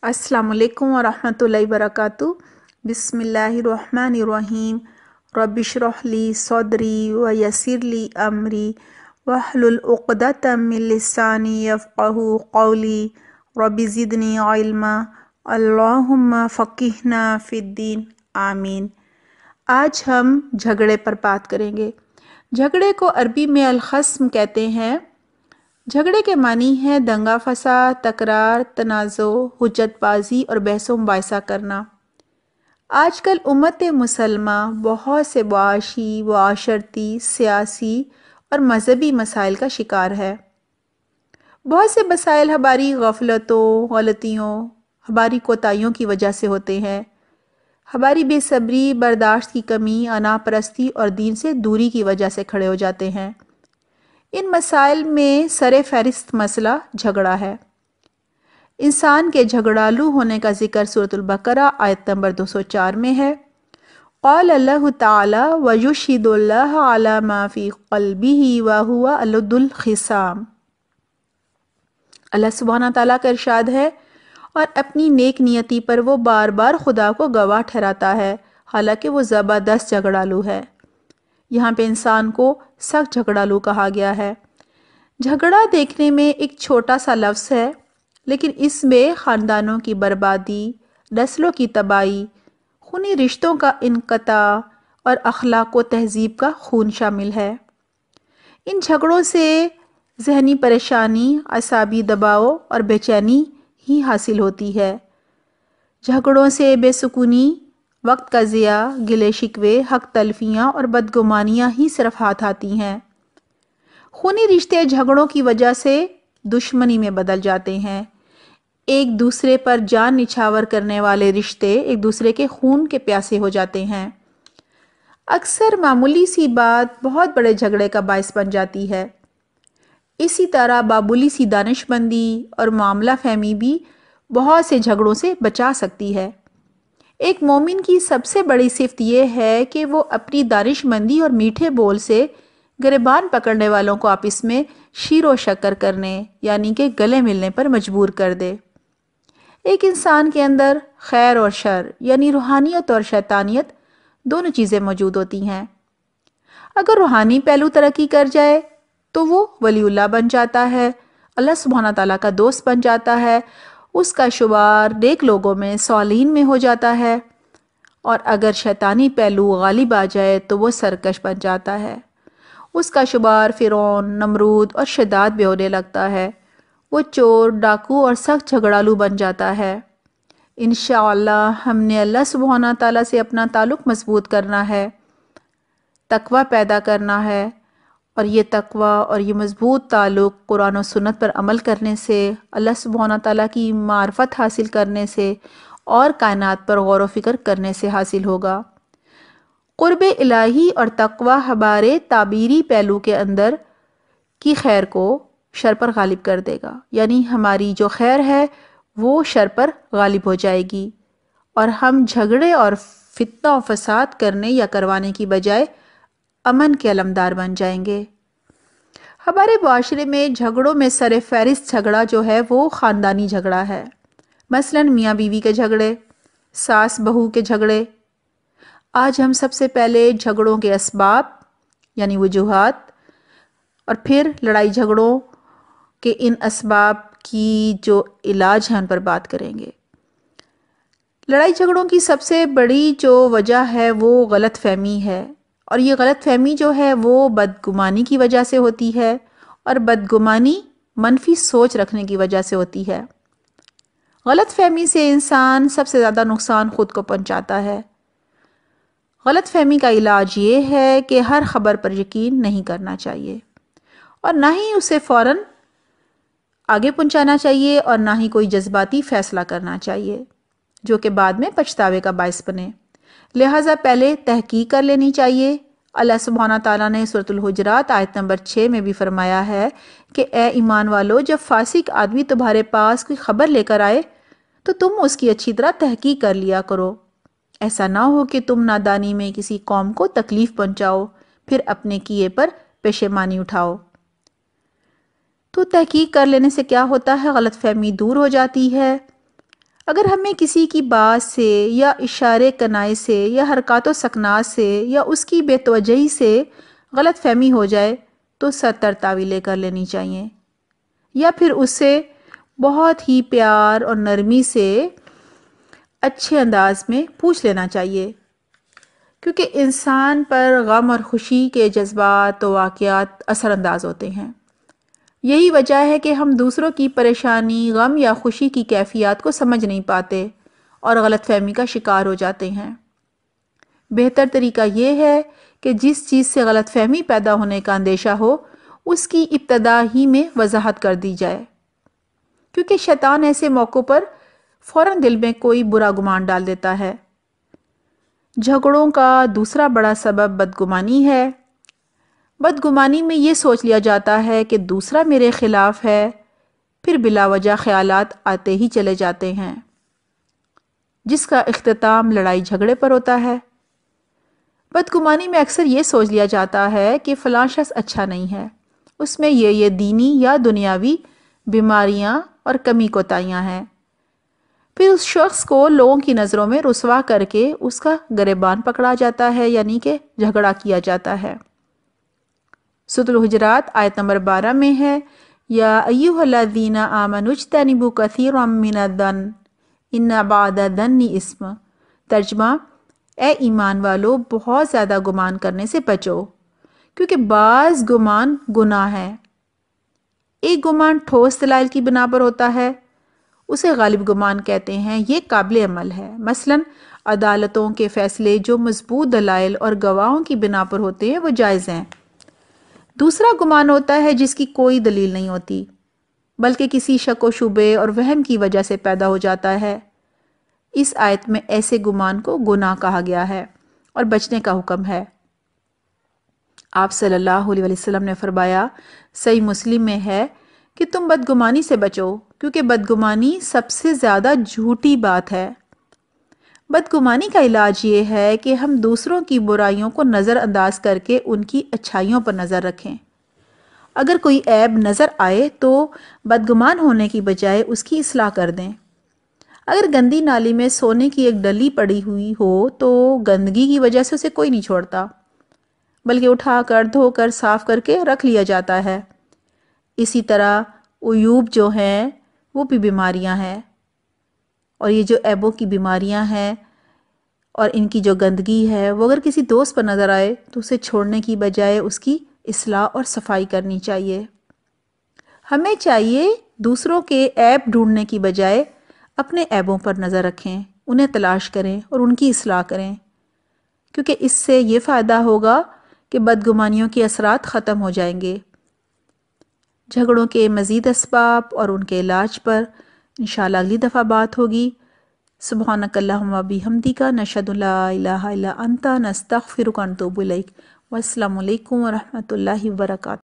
अस्सलाम वालेकुम वरहमतुल्लाहि वबरकातुहू। बिस्मिल्लाहिर्रहमानिर्रहीम। रब्बिश्रह ली सदरी व यस्सिर ली अमरी वहलुल उक़दतम मिन लिसानी यफ़क़हू क़ौली। रब्बि ज़िदनी इल्मा। अल्लाहुम्मा फ़क़िहना फ़िद्दीन। आमीन। आज हम झगड़े पर बात करेंगे। झगड़े को अरबी में अल-ख़स्म कहते हैं। झगड़े के मानी है दंगा फसाद, तकरार, तनाज़ो, हुज्जतबाजी और बहसो मुबाहिसा करना। आजकल उम्मत मुसलमा बहुत से मुआशी, मुआशरती, सियासी और मजहबी मसाइल का शिकार है। बहुत से मसाइल हमारी गफलतों, गलतियों, हमारी कोताहियों की वजह से होते हैं। हमारी बेसब्री, बर्दाश्त की कमी, अनापरस्ती और दीन से दूरी की वजह से खड़े हो जाते हैं। इन मसाइल में सरे फहरिस्त मसला झगड़ा है। इंसान के झगड़ालू होने का जिक्र सूरतुल बकरा आयत नंबर 204 में है। क़ाल अल्लाहु ताला व युशहिदुल्लाह अला मा फ़ी क़ल्बिही व हुवा अलद्दुल ख़िसाम। अल्लाह सुब्हाना ताला का इरशाद है, और अपनी नेक नियति पर वो बार बार खुदा को गवाह ठहराता है, हालांकि वो ज़बरदस्त झगड़ालू है। यहाँ पे इंसान को सख्त झगड़ालू कहा गया है। झगड़ा देखने में एक छोटा सा लफ्ज़ है, लेकिन इसमें ख़ानदानों की बर्बादी, नस्लों की तबाही, खूनी रिश्तों का इनक़ता और अखलाक व तहज़ीब का खून शामिल है। इन झगड़ों से ज़हनी परेशानी, असाबी दबाव और बेचैनी ही हासिल होती है। झगड़ों से बेसुकूनी, वक्त का ज़िया, गिले शिकवे, हक तलफियाँ और बदगुमानियाँ ही सिर्फ हाथ आती हैं। खूनी रिश्ते झगड़ों की वजह से दुश्मनी में बदल जाते हैं। एक दूसरे पर जान निछावर करने वाले रिश्ते एक दूसरे के खून के प्यासे हो जाते हैं। अक्सर मामूली सी बात बहुत बड़े झगड़े का बायस बन जाती है। इसी तरह बाबुली सी दानिशमंदी और मामला फहमी भी बहुत से झगड़ों से बचा सकती है। एक मोमिन की सबसे बड़ी सिफ्त यह है कि वो अपनी दानिशमंदी और मीठे बोल से गिरबान पकड़ने वालों को आपस में शीरो शक्कर करने यानी कि गले मिलने पर मजबूर कर दे। एक इंसान के अंदर खैर और शर यानी रूहानियत और शैतानियत दोनों चीज़ें मौजूद होती हैं। अगर रूहानी पहलू तरक्की कर जाए तो वो वलीउल्लाह बन जाता है, अल्लाह सुब्हाना ताला का दोस्त बन जाता है, उसका शुमार नेक लोगों में, सालिहीन में हो जाता है। और अगर शैतानी पहलू गालिब आ जाए तो वो सरकश बन जाता है, उसका शुमार फ़िरौन, नमरूद और शद्दाद भी होने लगता है। वो चोर, डाकू और सख्त झगड़ालू बन जाता है। इंशाअल्लाह हमने अल्लाह सुब्हाना ताला से अपना ताल्लुक़ मजबूत करना है, तकवा पैदा करना है, और ये तकवा और ये मजबूत ताल्लुक़ कुरान और सुन्नत पर अमल करने से, अल्लाह सुब्हाना ताला की मार्फत हासिल करने से और कायनात पर गौर व फिक्र करने से हासिल होगा। क़ुर्ब इलाही और तकवा हमारे ताबीरी पहलू के अंदर की खैर को शर पर गालिब कर देगा, यानी हमारी जो खैर है वो शर पर गालिब हो जाएगी और हम झगड़े और फितना और फसाद करने या करवाने की बजाय अमन के अलमदार बन जाएंगे। हमारे मुआशरे में झगड़ों में सरे फहरिस्त झगड़ा जो है वो ख़ानदानी झगड़ा है। मसलन मियाँ बीवी के झगड़े, सास बहू के झगड़े। आज हम सबसे पहले झगड़ों के असबाब यानी वजूहात और फिर लड़ाई झगड़ों के इन असबाब की जो इलाज हैं उन पर बात करेंगे। लड़ाई झगड़ों की सबसे बड़ी जो वजह है वो गलत फहमी है, और ये गलत फहमी जो है वो बदगुमानी की वजह से होती है, और बदगुमानी मनफी सोच रखने की वजह से होती है। गलत फहमी से इंसान सबसे ज़्यादा नुकसान खुद को पहुंचाता है। गलत फहमी का इलाज ये है कि हर खबर पर यकीन नहीं करना चाहिए और ना ही उसे फ़ौरन आगे पहुंचाना चाहिए और ना ही कोई जज्बाती फ़ैसला करना चाहिए जो कि बाद में पछतावे का बायस बने। लिहाजा पहले तहकीक कर लेनी चाहिए। अल्लाह सुब्हाना ताला ने सूरतुल हुजरात आयत नंबर 6 में भी फरमाया है कि ए ईमान वालो, जब फासिक आदमी तुम्हारे पास कोई खबर लेकर आए तो तुम उसकी अच्छी तरह तहकीक कर लिया करो। ऐसा ना हो कि तुम नादानी में किसी कौम को तकलीफ़ पहुंचाओ, फिर अपने किए पर पेशेमानी उठाओ। तो तहकीक कर लेने से क्या होता है, गलत फहमी दूर हो जाती है। اگر ہمیں کسی کی بات سے یا اشارے کنائے سے یا حرکات و سکنات سے یا اس کی بے توجہی سے غلط فہمی ہو جائے تو 70 تعویلیں کر لینی چاہیے، یا پھر اس سے بہت ہی پیار اور نرمی سے اچھے انداز میں پوچھ لینا چاہیے، کیونکہ انسان پر غم اور خوشی کے جذبات و واقعات اثر انداز ہوتے ہیں۔ یہی وجہ ہے کہ ہم دوسروں کی پریشانی، غم یا خوشی کی کیفیات کو سمجھ نہیں پاتے اور غلط فہمی کا شکار ہو جاتے ہیں۔ بہتر طریقہ یہ ہے کہ جس چیز سے غلط فہمی پیدا ہونے کا اندیشہ ہو اس کی ابتدا ہی میں وضاحت کر دی جائے، کیونکہ شیطان ایسے موقعوں پر فوراً دل میں کوئی برا گمان ڈال دیتا ہے۔ جھگڑوں کا دوسرا بڑا سبب بدگمانی ہے۔ بدگمانی میں یہ سوچ لیا جاتا ہے کہ دوسرا میرے خلاف ہے، پھر بلا وجہ خیالات آتے ہی چلے جاتے ہیں، جس کا اختتام لڑائی جھگڑے پر ہوتا ہے۔ بدگمانی میں اکثر یہ سوچ لیا جاتا ہے کہ فلاں شخص اچھا نہیں ہے، اس میں یہ دینی یا دنیاوی بیماریاں اور کمی کوتاہیاں ہیں، پھر اس شخص کو لوگوں کی نظروں میں رسوا کر کے اس کا گریبان پکڑا جاتا ہے، یعنی کہ جھگڑا کیا جاتا ہے۔ سورۃ الحجرات آیت نمبر 12 میں ہے، یا ایھا الذین آمنوا اجتنبوا کثیرا من الظن ان بعض الظن اثم۔ ترجمہ: اے ایمان والو، بہت زیادہ گمان کرنے سے بچو، کیونکہ بعض گمان گناہ ہے۔ ایک گمان ٹھوس دلائل کی بنا پر ہوتا ہے، اسے غالب گمان کہتے ہیں، یہ قابل عمل ہے۔ مثلا عدالتوں کے فیصلے جو مضبوط دلائل اور گواہوں کی بنا پر ہوتے ہیں وہ جائز ہیں۔ دوسرا گمان ہوتا ہے جس کی کوئی دلیل نہیں ہوتی، بلکہ کسی شک و شبے اور وہم کی وجہ سے پیدا ہو جاتا ہے۔ اس آیت میں ایسے گمان کو گناہ کہا گیا ہے اور بچنے کا حکم ہے۔ آپ صلی اللہ علیہ وسلم نے فرمایا، صحیح مسلم میں ہے کہ تم بدگمانی سے بچو، کیونکہ بدگمانی سب سے زیادہ جھوٹی بات ہے۔ بدگمانی کا علاج یہ ہے کہ ہم دوسروں کی برائیوں کو نظر انداز کر کے ان کی اچھائیوں پر نظر رکھیں۔ اگر کوئی عیب نظر آئے تو بدگمان ہونے کی بجائے اس کی اصلاح کر دیں۔ اگر گندی نالی میں سونے کی ایک ڈلی پڑی ہوئی ہو تو گندگی کی وجہ سے اسے کوئی نہیں چھوڑتا، بلکہ اٹھا کر دھو کر صاف کر کے رکھ لیا جاتا ہے۔ اسی طرح عیوب جو ہیں وہ بھی بیماریاں ہیں، اور یہ جو عیبوں کی بیماریاں ہیں اور ان کی جو گندگی ہے وہ اگر کسی دوست پر نظر آئے تو اسے چھوڑنے کی بجائے اس کی اصلاح اور صفائی کرنی چاہیے۔ ہمیں چاہیے دوسروں کے عیب ڈھونڈنے کی بجائے اپنے عیبوں پر نظر رکھیں، انہیں تلاش کریں اور ان کی اصلاح کریں، کیونکہ اس سے یہ فائدہ ہوگا کہ بدگمانیوں کے اثرات ختم ہو جائیں گے۔ جھگڑوں کے مزید اسباب اور ان کے علاج پر انشاءاللہ اگلی دفعہ بات ہوگی۔ سبحانک اللہم و بحمدک، نشہد ان لا الہ الا انت، نستغفرک و نتوب الیک۔ والسلام علیکم ورحمۃ اللہ وبرکاتہ۔